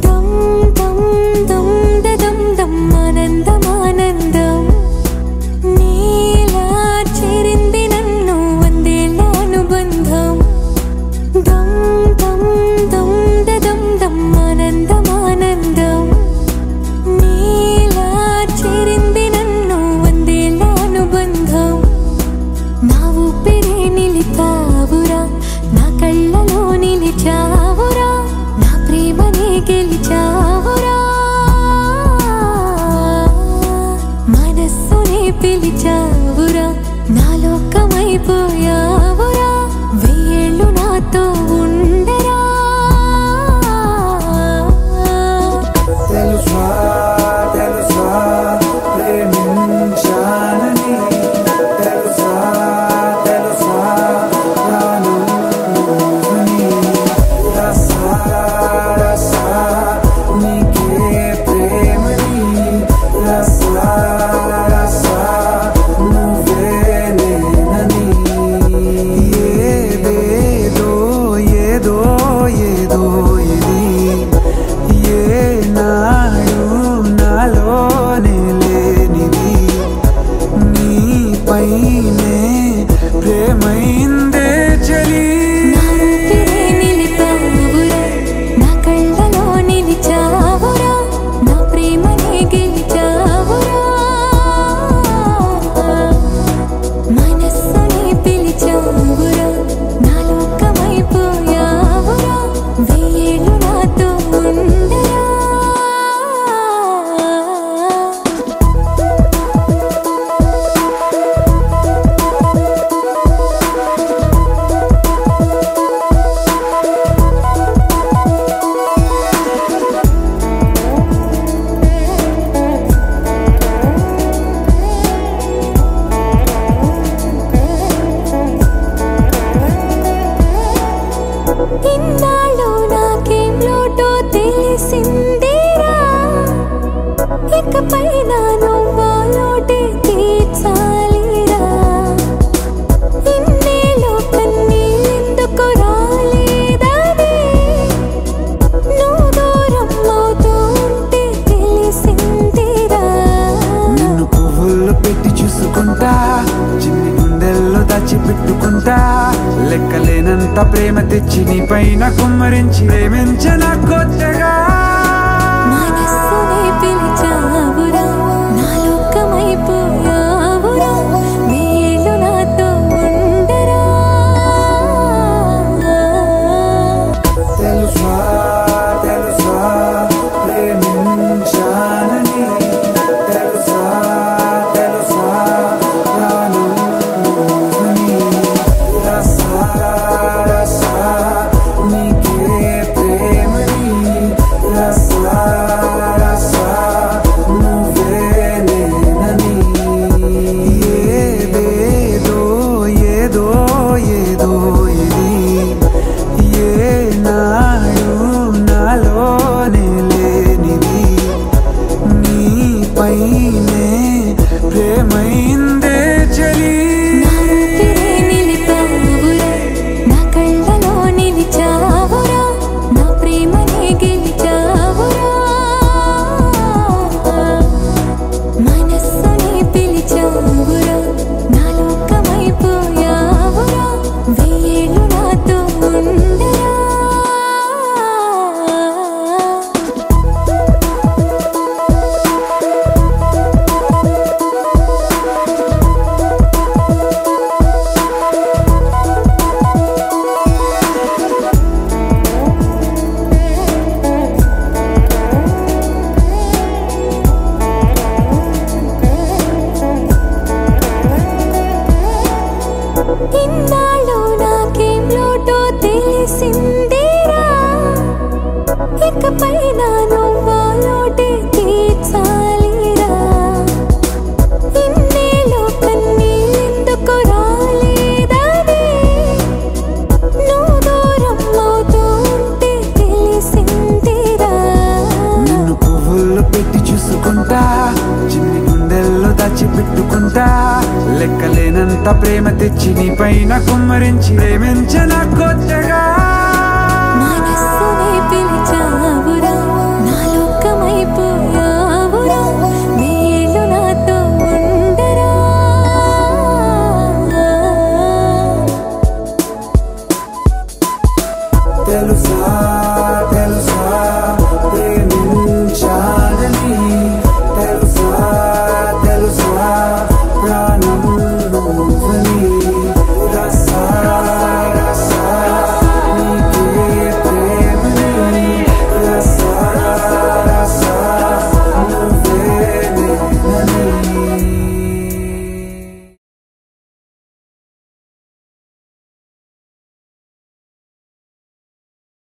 దమ్ దమ్ దమ్ దమ్ దమ్ ఆనందం ఆనందం నీలా చేరింది నన్ను వందేళ్ళ అనుబంధం దమ్ దమ్ దమ్ దమ్ దమ్ ఆనందం ఆనందం నీలా చేరింది నన్ను వందేళ్ళ అనుబంధం నా ఊపిరే నిలిపావురా నా కళ్ళలో నిలిచావురా నా ప్రేమనే గెలిచావురా మనస్సునే పిలిచావురా నా లోకమైపోయావురా వెయ్యేళ్ళు నాతో ఉండరా తెలుసా తెలుసా ప్రేమించానని తెలుసా తెలుసా రానుని రసా రసా నీకే ప్రేమని రసా రసా నువ్వే నేనని ఏదేదో ఏదో ఏదో ఇది ఏనాడు నాలోనే లేనిది నీపైనే ప్రేమైందే చలి నా ఊపిరే నిలిపావురా నా కళ్ళలో నిలిచావురా నా ప్రేమనే గెలిచావురా మనస్సునే పిలిచావురా నా లోకమైపోయావురా వెయ్యేళ్ళు నాతో ఉండరా ఇన్నాళ్ళు నాకేం లోటో తెలిసిందిరా ఇకపై నా నువ్వా లోటే తీర్చాలిరా ఇన్నేళ్ళు కన్నీళ్ళెందుకు రాలేదని నువ్వు దూరం అవుతూ ఉంటే తెలిసిందిరా నిన్ను పువ్వుల్లో పెట్టి చూసుకుంటా చిన్ని గుండెల్లో దాచిపెట్టుకుంటా లెక్కలేనంత ప్రేమ తెచ్చి నీ పైన కుమ్మరించి ప్రేమించిన కొత్తగా మనస్సునే పిలిచావురా నా లోకమైపోయావురా వేళ్ళు నాతో ఉండరా తెలుసా తెలుసా ప్రేమించానని తెలుసా తెలుసా రానుని రసా రసా నీకే ప్రేమని రసా రసా నువ్వే నేనని ఏదేదో ఏదో ఏదో ఇది ఏనాడు నాలోనే లేనిది నీపైనే ప్రేమైందే చలి నా ఊపిరే నిలిపావురా నా కళ్ళలో నిలిచావురా నా ప్రేమనే గెలిచావురా మనస్సునే పిలిచావురా నా లోకమైపోయావురా వెయ్యేళ్ళు నాతో ఉండరా ఇన్నాళ్ళు నాకేం లోటో తెలిసిందిరా ఇకపై నా నువ్వా లోటే తీర్చాలిరా ఇన్నేళ్ళు కన్నీళ్ళెందుకు రాలేదని నువ్వు దూరం అవుతూ ఉంటే తెలిసిందిరా నిన్ను పువ్వుల్లో పెట్టి చూసుకుంటా చిన్ని గుండెల్లో దాచిపెట్టుకుంటా లెక్కలేనంత ప్రేమ తెచ్చి నీ పైన కుమ్మరించి ప్రేమించిన కొత్తగా